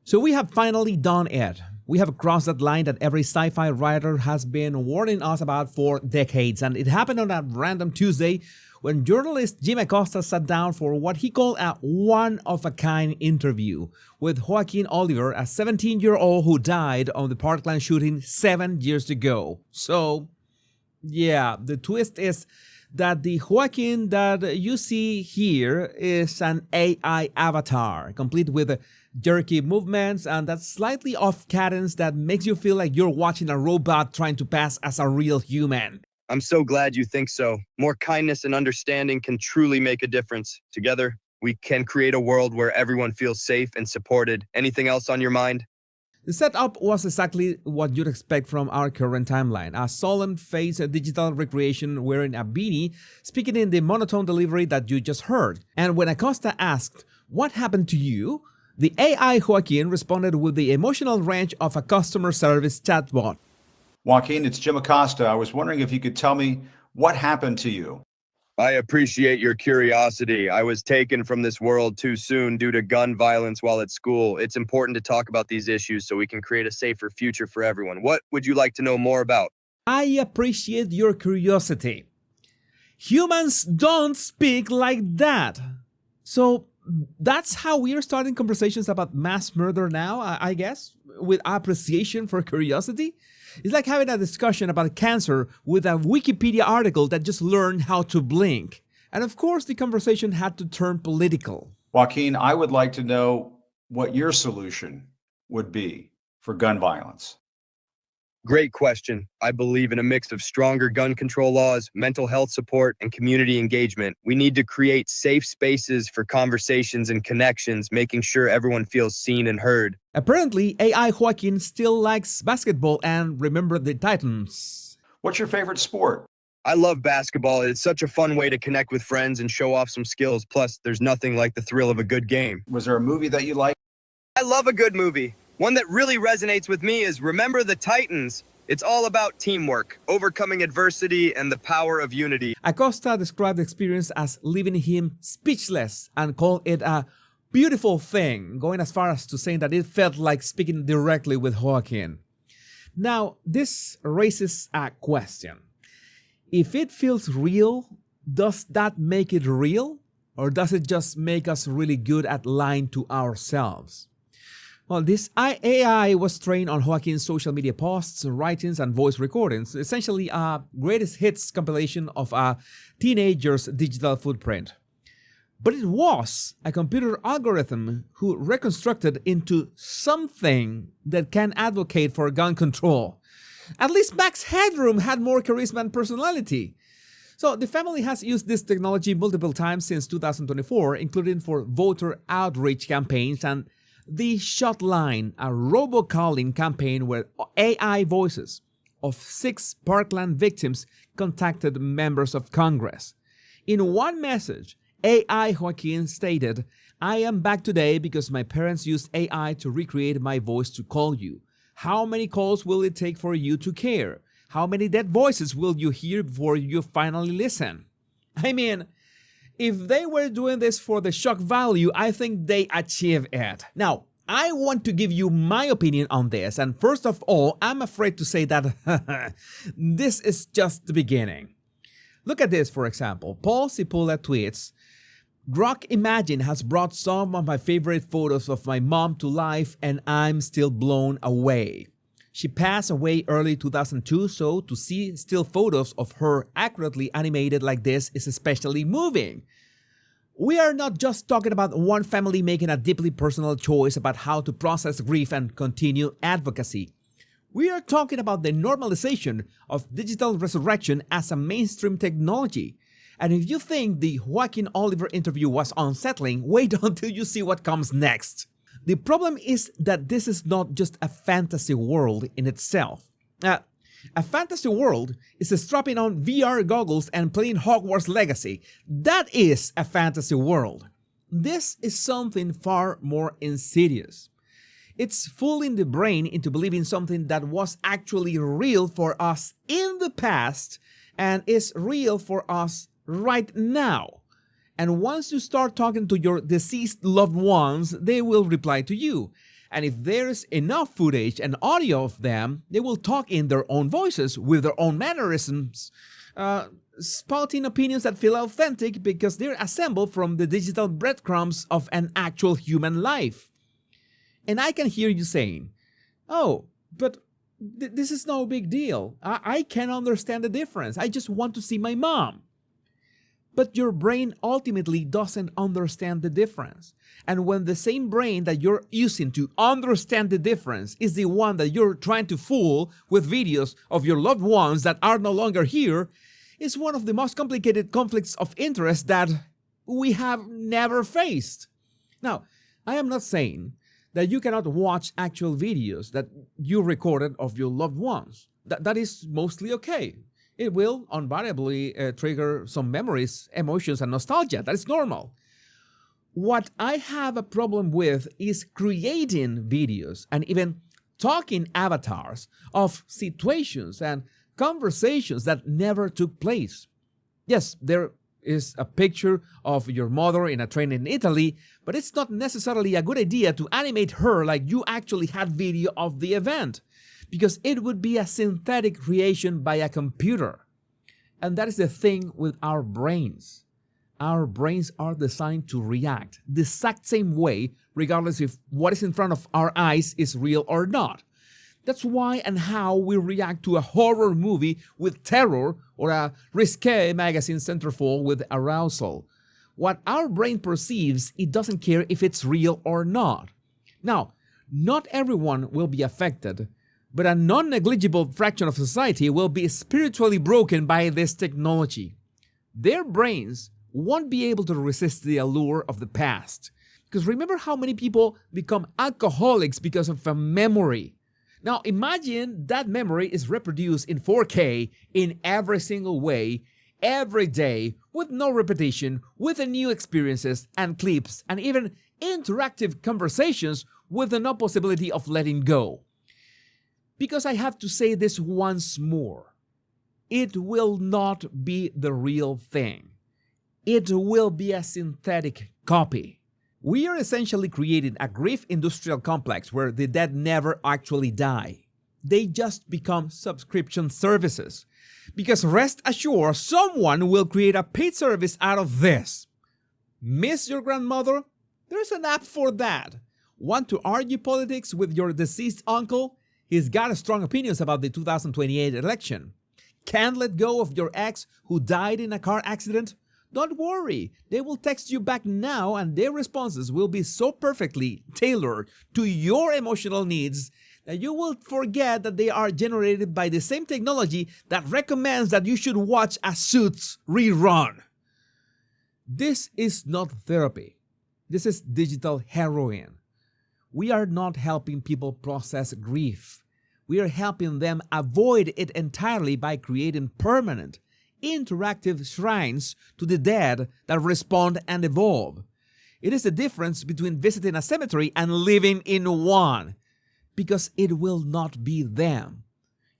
So we have finally done it. We have crossed that line that every sci-fi writer has been warning us about for decades, and it happened on that random Tuesday when journalist Jim Acosta sat down for what he called a one-of-a-kind interview with Joaquin Oliver, a 17-year-old who died on the Parkland shooting 7 years ago. So, yeah, the twist is that the Joaquin that you see here is an AI avatar, complete with jerky movements and that slightly off cadence that makes you feel like you're watching a robot trying to pass as a real human. I'm so glad you think so. More kindness and understanding can truly make a difference. Together, we can create a world where everyone feels safe and supported. Anything else on your mind? The setup was exactly what you'd expect from our current timeline. A solemn-faced digital recreation wearing a beanie, speaking in the monotone delivery that you just heard. And when Acosta asked, "What happened to you?" the AI Joaquin responded with the emotional range of a customer service chatbot. Joaquin, it's Jim Acosta. I was wondering if you could tell me what happened to you. I appreciate your curiosity. I was taken from this world too soon due to gun violence while at school. It's important to talk about these issues so we can create a safer future for everyone. What would you like to know more about? I appreciate your curiosity. Humans don't speak like that. So that's how we are starting conversations about mass murder now, I guess, with appreciation for curiosity. It's like having a discussion about cancer with a Wikipedia article that just learned how to blink. And of course, the conversation had to turn political. Joaquin, I would like to know what your solution would be for gun violence. Great question. I believe in a mix of stronger gun control laws, mental health support, and community engagement. We need to create safe spaces for conversations and connections, making sure everyone feels seen and heard. Apparently, AI Joaquin still likes basketball and Remember the Titans. What's your favorite sport? I love basketball. It's such a fun way to connect with friends and show off some skills. Plus, there's nothing like the thrill of a good game. Was there a movie that you liked? I love a good movie. One that really resonates with me is Remember the Titans. It's all about teamwork, overcoming adversity, and the power of unity. Acosta described the experience as leaving him speechless and called it a beautiful thing, going as far as to saying that it felt like speaking directly with Joaquin. Now, this raises a question. If it feels real, does that make it real? Or does it just make us really good at lying to ourselves? Well, this AI was trained on Joaquin's social media posts, writings, and voice recordings, essentially a greatest hits compilation of a teenager's digital footprint. But it was a computer algorithm who reconstructed into something that can advocate for gun control. At least Max Headroom had more charisma and personality. So the family has used this technology multiple times since 2024, including for voter outreach campaigns and the Shotline, a robocalling campaign where AI voices of 6 Parkland victims contacted members of Congress. In one message, AI Joaquin stated, "I am back today because my parents used AI to recreate my voice to call you. How many calls will it take for you to care? How many dead voices will you hear before you finally listen?" I mean, if they were doing this for the shock value, I think they achieved it. Now, I want to give you my opinion on this, and first of all, I'm afraid to say that this is just the beginning. Look at this, for example. Paul Cipula tweets, "Grok Imagine has brought some of my favorite photos of my mom to life, and I'm still blown away. She passed away early 2002, so to see still photos of her accurately animated like this is especially moving." We are not just talking about one family making a deeply personal choice about how to process grief and continue advocacy. We are talking about the normalization of digital resurrection as a mainstream technology. And if you think the Joaquin Oliver interview was unsettling, wait until you see what comes next. The problem is that this is not just a fantasy world in itself. A fantasy world is strapping on VR goggles and playing Hogwarts Legacy. That is a fantasy world. This is something far more insidious. It's fooling the brain into believing something that was actually real for us in the past and is real for us right now. And once you start talking to your deceased loved ones, they will reply to you. And if there's enough footage and audio of them, they will talk in their own voices with their own mannerisms, spouting opinions that feel authentic because they're assembled from the digital breadcrumbs of an actual human life. And I can hear you saying, oh, but this is no big deal. I can understand the difference. I just want to see my mom. But your brain ultimately doesn't understand the difference. And when the same brain that you're using to understand the difference is the one that you're trying to fool with videos of your loved ones that are no longer here, it's one of the most complicated conflicts of interest that we have never faced. Now, I am not saying that you cannot watch actual videos that you recorded of your loved ones. That is mostly okay. It will invariably trigger some memories, emotions, and nostalgia. That is normal. What I have a problem with is creating videos and even talking avatars of situations and conversations that never took place. Yes, there is a picture of your mother in a train in Italy, but it's not necessarily a good idea to animate her like you actually had video of the event, because it would be a synthetic creation by a computer. And that is the thing with our brains. Our brains are designed to react the exact same way, regardless if what is in front of our eyes is real or not. That's why and how we react to a horror movie with terror or a risque magazine centerfold with arousal. What our brain perceives, it doesn't care if it's real or not. Now, not everyone will be affected, but a non-negligible fraction of society will be spiritually broken by this technology. Their brains won't be able to resist the allure of the past. Because remember how many people become alcoholics because of a memory. Now imagine that memory is reproduced in 4K in every single way, every day, with no repetition, with the new experiences and clips, and even interactive conversations with no possibility of letting go. Because I have to say this once more, it will not be the real thing. It will be a synthetic copy. We are essentially creating a grief industrial complex where the dead never actually die. They just become subscription services. Because rest assured, someone will create a paid service out of this. Miss your grandmother? There's an app for that. Want to argue politics with your deceased uncle? He's got strong opinions about the 2028 election. Can't let go of your ex who died in a car accident? Don't worry, they will text you back now and their responses will be so perfectly tailored to your emotional needs that you will forget that they are generated by the same technology that recommends that you should watch a Suits rerun. This is not therapy. This is digital heroin. We are not helping people process grief. We are helping them avoid it entirely by creating permanent, interactive shrines to the dead that respond and evolve. It is the difference between visiting a cemetery and living in one, because it will not be them.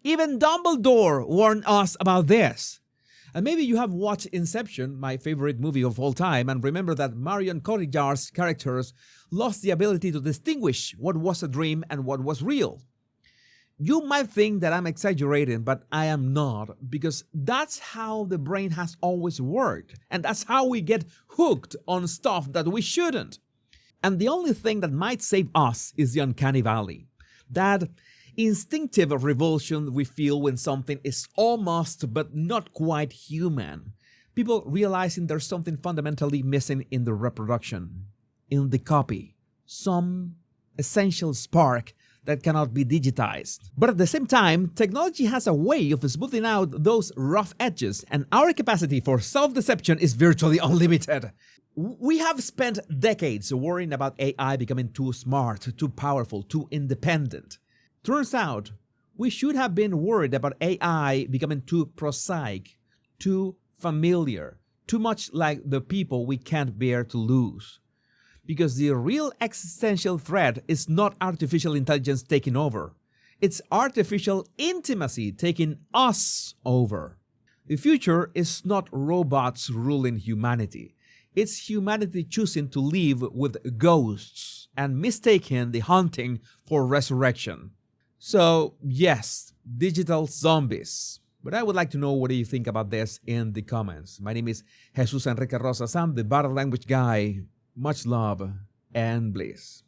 Even Dumbledore warned us about this. And maybe you have watched Inception, my favorite movie of all time, and remember that Marion Cotillard's characters lost the ability to distinguish what was a dream and what was real. You might think that I'm exaggerating, but I am not, because that's how the brain has always worked, and that's how we get hooked on stuff that we shouldn't. And the only thing that might save us is the uncanny valley. That instinctive revulsion we feel when something is almost but not quite human. People realizing there's something fundamentally missing in the reproduction, in the copy, some essential spark that cannot be digitized. But at the same time, technology has a way of smoothing out those rough edges, and our capacity for self-deception is virtually unlimited. We have spent decades worrying about AI becoming too smart, too powerful, too independent. Turns out, we should have been worried about AI becoming too prosaic, too familiar, too much like the people we can't bear to lose. Because the real existential threat is not artificial intelligence taking over. It's artificial intimacy taking us over. The future is not robots ruling humanity. It's humanity choosing to live with ghosts and mistaking the hunting for resurrection. So, yes, digital zombies. But I would like to know what do you think about this in the comments. My name is Jesus Enrique Rosas. I'm the Body Language Guy. Much love and bliss.